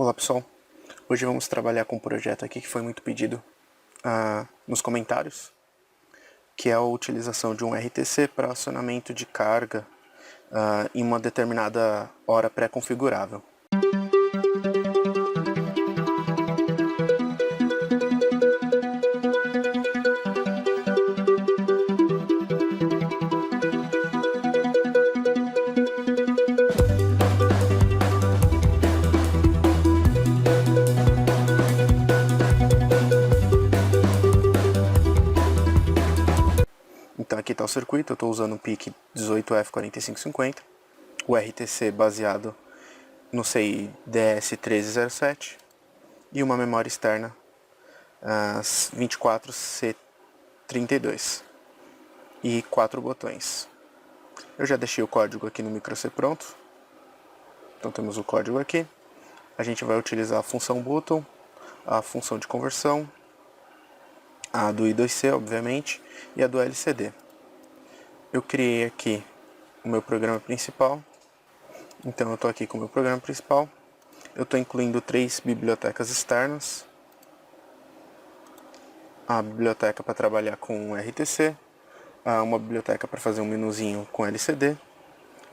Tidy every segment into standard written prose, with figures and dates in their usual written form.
Olá pessoal, hoje vamos trabalhar com um projeto aqui que foi muito pedido nos comentários, que é a utilização de um RTC para acionamento de carga em uma determinada hora pré-configurável. Então aqui está o circuito, eu estou usando o PIC 18F4550, o RTC baseado no CI DS1307 e uma memória externa 24C32 e 4 botões. Eu já deixei o código aqui no microC pronto, então temos o código aqui. A gente vai utilizar a função button, a função de conversão, a do I2C, obviamente, e a do LCD. Eu criei aqui o meu programa principal, então eu estou aqui com o meu programa principal. Eu estou incluindo 3 bibliotecas externas, a biblioteca para trabalhar com RTC, uma biblioteca para fazer um menuzinho com LCD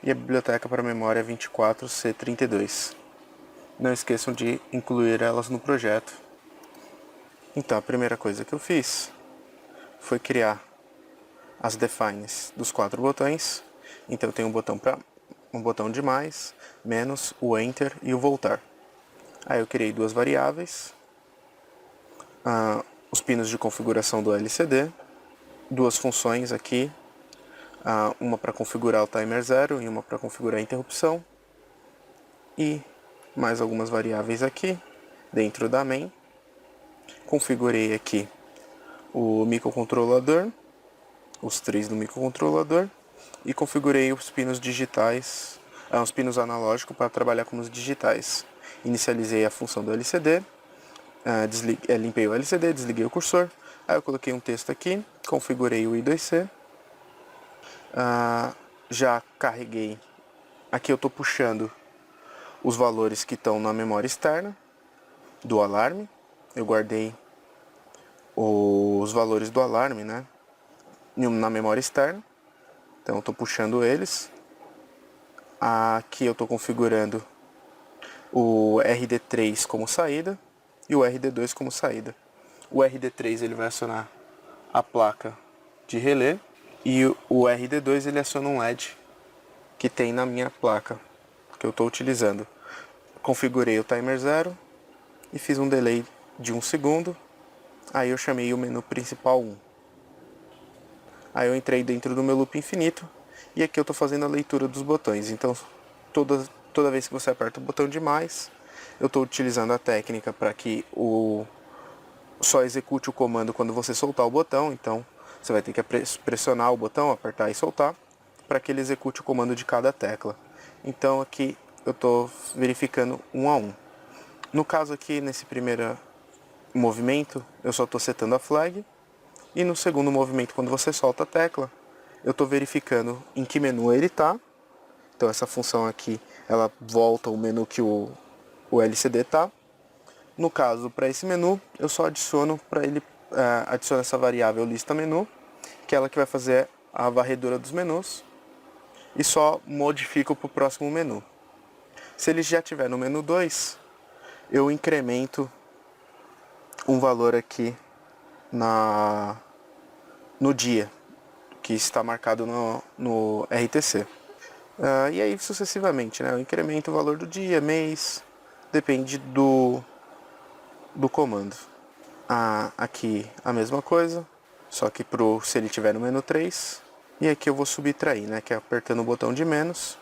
e a biblioteca para memória 24C32. Não esqueçam de incluir elas no projeto. Então a primeira coisa que eu fiz foi criar as defines dos 4 botões. Então eu tenho um botão de mais, menos, o enter e o voltar. Aí eu criei 2 variáveis, os pinos de configuração do LCD, 2 funções aqui, uma para configurar o timer 0 e uma para configurar a interrupção, e mais algumas variáveis aqui dentro da main. Configurei aqui o microcontrolador, os 3 do microcontrolador, e configurei os pinos digitais, os pinos analógicos para trabalhar com os digitais. Inicializei a função do LCD, limpei o LCD, desliguei o cursor, aí eu coloquei um texto aqui, configurei o I2C, já carreguei, aqui eu estou puxando os valores que estão na memória externa do alarme. Eu guardei os valores do alarme, né, na memória externa, então eu estou puxando eles. Aqui eu estou configurando o RD3 como saída e o RD2 como saída. O RD3 ele vai acionar a placa de relé e o RD2 ele aciona um LED que tem na minha placa que eu estou utilizando. Configurei o timer 0 e fiz um delay de 1 segundo. Aí eu chamei o menu principal 1. Aí eu entrei dentro do meu loop infinito e aqui eu estou fazendo a leitura dos botões. Então toda vez que você aperta o botão de mais, eu estou utilizando a técnica para que só execute o comando quando você soltar o botão. Então você vai ter que pressionar o botão, apertar e soltar, para que ele execute o comando de cada tecla. Então aqui eu estou verificando 1 a 1. No caso aqui, nesse primeiro movimento, eu só estou setando a flag. E no segundo movimento, quando você solta a tecla, eu estou verificando em que menu ele está. Então essa função aqui, ela volta o menu que o LCD está. No caso, para esse menu, eu só adiciono para ele adiciono essa variável lista menu, que é ela que vai fazer a varredura dos menus, e só modifico para o próximo menu. Se ele já estiver no menu 2, eu incremento um valor aqui no dia que está marcado no RTC. E aí sucessivamente, né? Eu incremento o valor do dia, mês, depende do comando. Aqui a mesma coisa, só que se ele estiver no menu 3. E aqui eu vou subtrair, né? Que é apertando o botão de menos.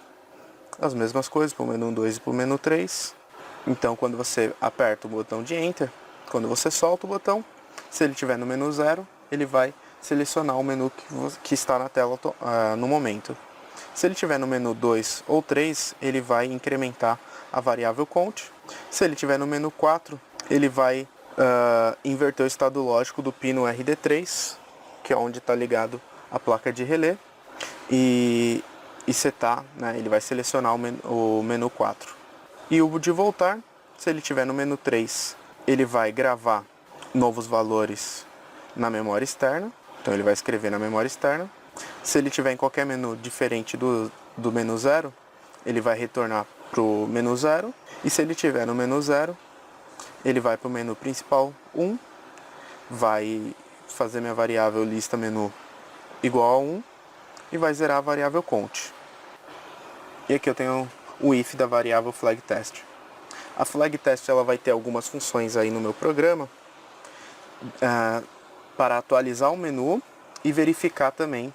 As mesmas coisas para o menu 2 e para o menu 3. Então quando você aperta o botão de Enter, quando você solta o botão, se ele estiver no menu 0, ele vai selecionar o menu que está na tela no momento. Se ele estiver no menu 2 ou 3, ele vai incrementar a variável count. Se ele estiver no menu 4, ele vai inverter o estado lógico do pino RD3, que é onde está ligado a placa de relé, e setar, né, ele vai selecionar o menu 4. E o de voltar, Se ele estiver no menu 3, ele vai gravar novos valores na memória externa. Então ele vai escrever na memória externa. Se ele estiver em qualquer menu diferente do menu 0, ele vai retornar para o menu 0. E se ele estiver no menu 0, ele vai para o menu principal 1, vai fazer minha variável lista menu igual a 1 e vai zerar a variável count. E aqui eu tenho o if da variável flag test. A flag test ela vai ter algumas funções aí no meu programa para atualizar o menu e verificar também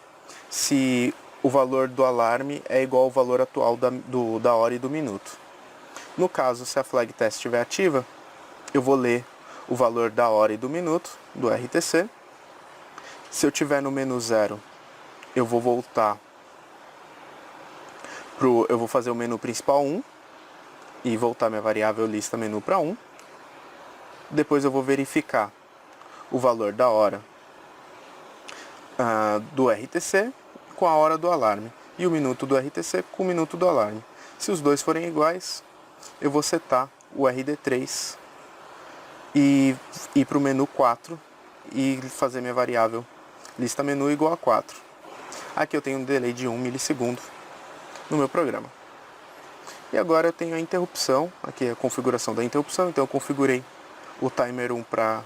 se o valor do alarme é igual ao valor atual da hora e do minuto. No caso, se a flag test estiver ativa, eu vou ler o valor da hora e do minuto do RTC. Se eu estiver no menu 0, eu vou voltar eu vou fazer o menu principal 1 e voltar minha variável lista menu para 1. Depois eu vou verificar o valor da hora do RTC com a hora do alarme e o minuto do RTC com o minuto do alarme. Se os dois forem iguais, eu vou setar o RD3 e ir para o menu 4 e fazer minha variável lista menu igual a 4. Aqui eu tenho um delay de 1 milissegundo no meu programa. E agora eu tenho a interrupção, aqui é a configuração da interrupção, então eu configurei o timer 1 para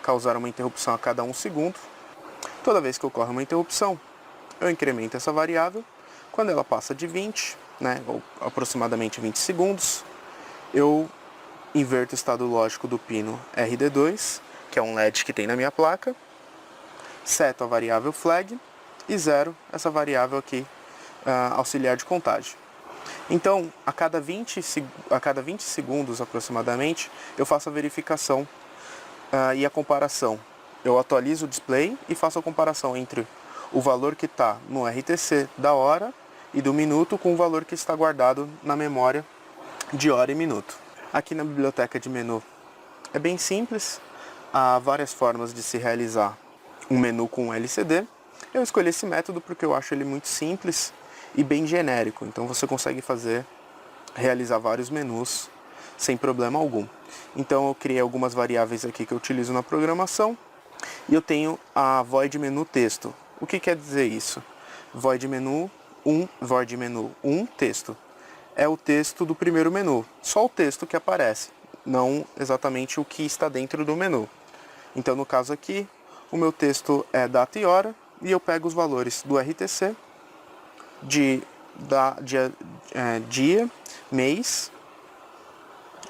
causar uma interrupção a cada 1 segundo. Toda vez que ocorre uma interrupção, eu incremento essa variável. Quando ela passa de 20, ou aproximadamente 20 segundos, eu inverto o estado lógico do pino RD2, que é um LED que tem na minha placa, seto a variável flag e zero essa variável aqui auxiliar de contagem. Então, a cada 20 segundos aproximadamente, eu faço a verificação e a comparação. Eu atualizo o display e faço a comparação entre o valor que está no RTC da hora e do minuto com o valor que está guardado na memória de hora e minuto. Aqui na biblioteca de menu é bem simples, há várias formas de se realizar um menu com LCD. Eu escolhi esse método porque eu acho ele muito simples e bem genérico, então você consegue realizar vários menus sem problema algum. Então eu criei algumas variáveis aqui que eu utilizo na programação e eu tenho a void menu texto. O que quer dizer isso? Void menu 1 texto. É o texto do primeiro menu, só o texto que aparece, não exatamente o que está dentro do menu. Então no caso aqui, o meu texto é data e hora e eu pego os valores do RTC, dia, mês,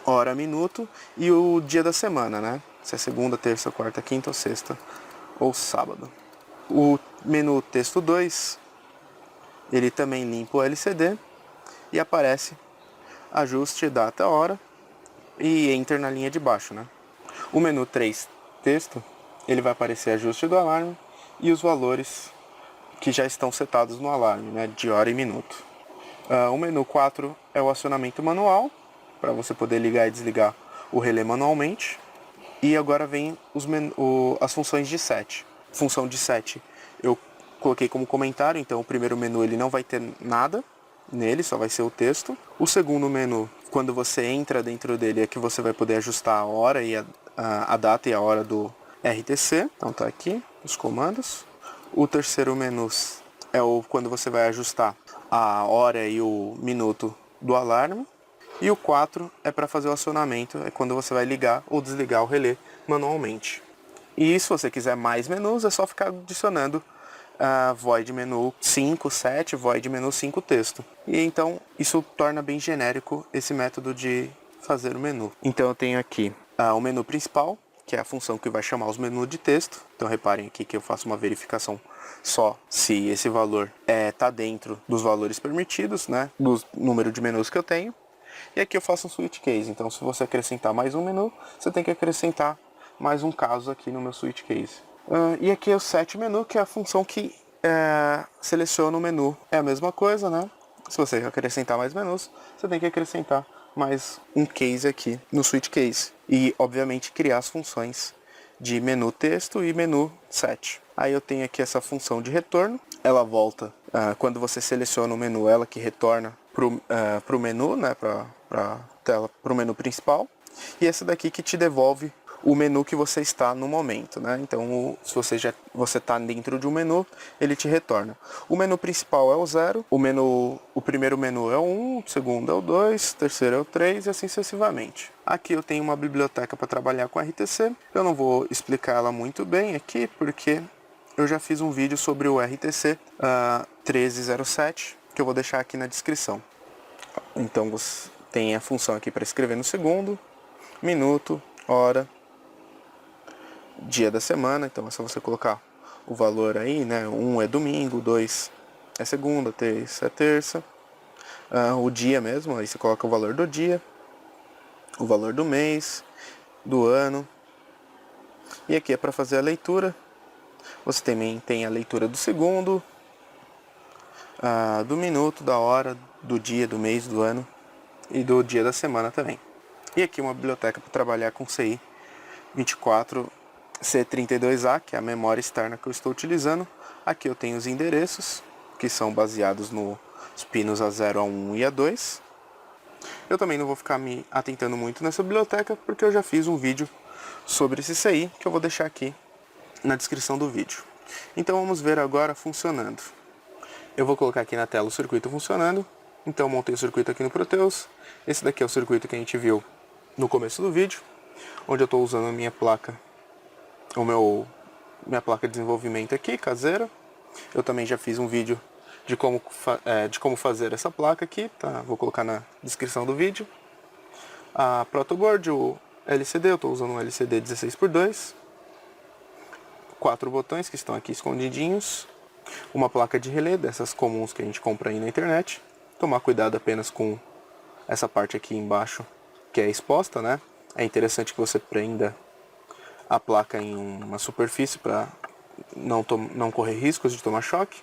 hora, minuto e o dia da semana, se é segunda, terça, quarta, quinta ou sexta ou sábado. O menu texto 2, ele também limpa o LCD e aparece ajuste, data, hora e enter na linha de baixo, O menu 3, texto, ele vai aparecer ajuste do alarme e os valores que já estão setados no alarme, de hora e minuto. O menu 4 é o acionamento manual, para você poder ligar e desligar o relé manualmente. E agora vem as funções de set. Função de set eu coloquei como comentário, então o primeiro menu ele não vai ter nada nele, só vai ser o texto. O segundo menu, quando você entra dentro dele, é que você vai poder ajustar a hora e a data e a hora do RTC. Então tá aqui os comandos. O terceiro menu é quando você vai ajustar a hora e o minuto do alarme. E o 4 é para fazer o acionamento, é quando você vai ligar ou desligar o relé manualmente. E se você quiser mais menus, é só ficar adicionando void menu 5, 7, void menu 5 texto. E então isso torna bem genérico esse método de fazer o menu. Então eu tenho aqui o menu principal, que é a função que vai chamar os menus de texto. Então reparem aqui que eu faço uma verificação só se esse valor está dentro dos valores permitidos, do número de menus que eu tenho. E aqui eu faço um switch case, então se você acrescentar mais um menu, você tem que acrescentar mais um caso aqui no meu switch case. E aqui é o set menu, que é a função que seleciona o menu. É a mesma coisa, Se você acrescentar mais menus, você tem que acrescentar mais um case aqui no switch case. E, obviamente, criar as funções de menu texto e menu set. Aí eu tenho aqui essa função de retorno. Ela volta, quando você seleciona o menu, ela que retorna para o menu, para o menu principal. e esse daqui que te devolve o menu que você está no momento, né? Então, se você está dentro de um menu, ele te retorna. O menu principal é o 0, o primeiro menu é o 1, o segundo é o 2, o terceiro é o 3 e assim sucessivamente. Aqui eu tenho uma biblioteca para trabalhar com RTC. Eu não vou explicar ela muito bem aqui, porque eu já fiz um vídeo sobre o RTC 1307, que eu vou deixar aqui na descrição. Então você tem a função aqui para escrever no segundo, minuto, hora, dia da semana. Então é só você colocar o valor aí, né? 1 é domingo, 2 é segunda, 3 é terça. O dia mesmo, aí você coloca o valor do dia, o valor do mês, do ano. E aqui é para fazer a leitura. Você também tem a leitura do segundo, do minuto, da hora, do dia, do mês, do ano e do dia da semana também. E aqui uma biblioteca para trabalhar com CI 24C32A, que é a memória externa que eu estou utilizando. Aqui eu tenho os endereços, que são baseados nos pinos A0, A1 e A2. Eu também não vou ficar me atentando muito nessa biblioteca, porque eu já fiz um vídeo sobre esse CI, que eu vou deixar aqui na descrição do vídeo. Então vamos ver agora funcionando. Eu vou colocar aqui na tela o circuito funcionando. Então eu montei o circuito aqui no Proteus. Esse daqui é o circuito que a gente viu no começo do vídeo, onde eu estou usando a minha placa, minha placa de desenvolvimento aqui, caseira. Eu também já fiz um vídeo de como fazer essa placa aqui, tá? Vou colocar na descrição do vídeo. A protoboard, o LCD, eu estou usando um LCD 16x2. 4 botões que estão aqui escondidinhos. Uma placa de relé, dessas comuns que a gente compra aí na internet. Tomar cuidado apenas com essa parte aqui embaixo, que é exposta, né? É interessante que você prenda a placa em uma superfície para não correr riscos de tomar choque.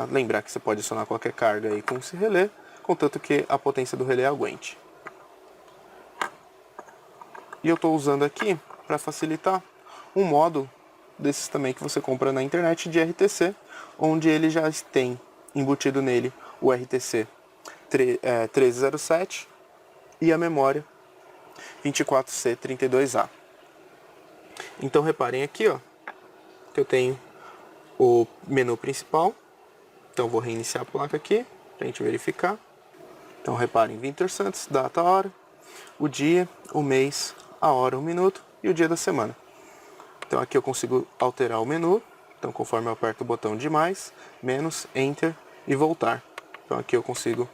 Lembrar que você pode acionar qualquer carga aí com esse relé, contanto que a potência do relé aguente. E eu estou usando aqui, para facilitar, um módulo desses também que você compra na internet de RTC, onde ele já tem embutido nele o RTC 1307 e a memória 24C32A. Então reparem aqui, ó, que eu tenho o menu principal. Então vou reiniciar a placa aqui para a gente verificar. Então reparem, Winter Santos, data, hora, o dia, o mês, a hora, o minuto e o dia da semana. Então aqui eu consigo alterar o menu. Então conforme eu aperto o botão de mais, menos, enter e voltar. Então aqui eu consigo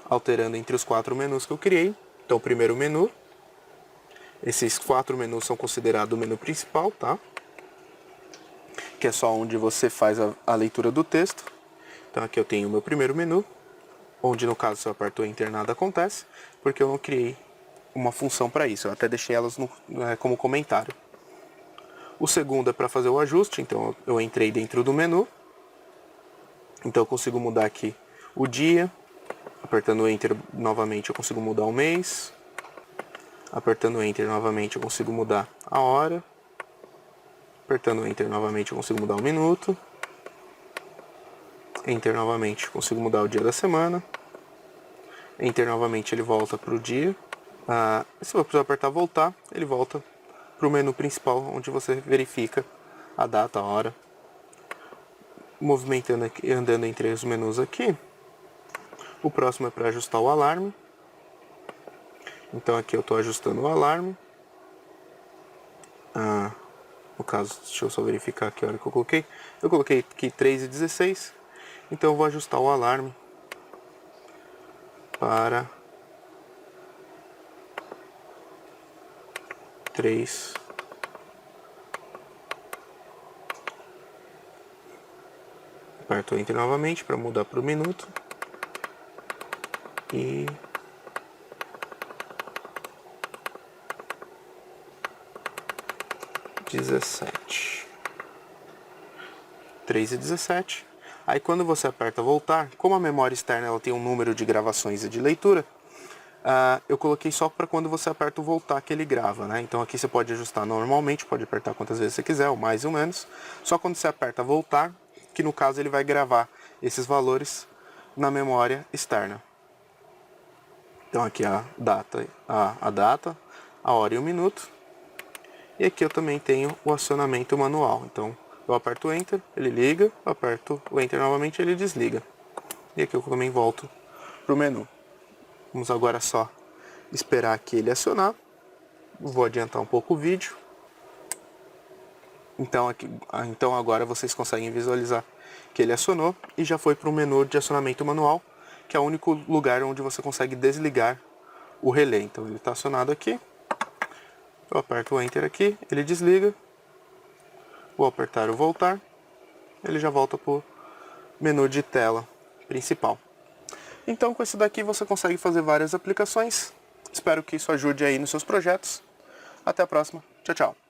alterando entre os 4 menus que eu criei. Então o primeiro menu, esses 4 menus são considerados o menu principal, tá? Que é só onde você faz a leitura do texto. Então aqui eu tenho o meu primeiro menu, onde no caso se eu aperto o enter nada acontece, porque eu não criei uma função para isso, eu até deixei elas como comentário. O segundo é para fazer o ajuste, então eu entrei dentro do menu. Então eu consigo mudar aqui o dia, apertando o enter novamente eu consigo mudar o mês. Apertando enter novamente eu consigo mudar a hora. Apertando enter novamente eu consigo mudar o minuto. Enter novamente eu consigo mudar o dia da semana. Enter novamente ele volta para o dia. Se eu precisar apertar voltar, ele volta para o menu principal, onde você verifica a data, a hora. Movimentando aqui, andando entre os menus aqui. O próximo é para ajustar o alarme. Então aqui eu estou ajustando o alarme. No caso, deixa eu só verificar aqui a hora que eu coloquei. Eu coloquei aqui 3h16. Então eu vou ajustar o alarme para 3. Aperto o enter novamente para mudar para o minuto. E 17. 3h17. Aí quando você aperta voltar, como a memória externa ela tem um número de gravações e de leitura, eu coloquei só para quando você aperta o voltar que ele grava, né? Então aqui você pode ajustar normalmente, pode apertar quantas vezes você quiser, ou mais ou menos. Só quando você aperta voltar, que no caso ele vai gravar esses valores na memória externa. Então aqui a data, a hora e o minuto. E aqui eu também tenho o acionamento manual. Então eu aperto o Enter, ele liga, eu aperto o Enter novamente, ele desliga. E aqui eu também volto para o menu. Vamos agora só esperar aqui ele acionar. Vou adiantar um pouco o vídeo. Então agora vocês conseguem visualizar que ele acionou e já foi para o menu de acionamento manual, que é o único lugar onde você consegue desligar o relé. Então ele está acionado aqui. Eu aperto o Enter aqui, ele desliga. Vou apertar o voltar. Ele já volta para o menu de tela principal. Então com esse daqui você consegue fazer várias aplicações. Espero que isso ajude aí nos seus projetos. Até a próxima. Tchau, tchau.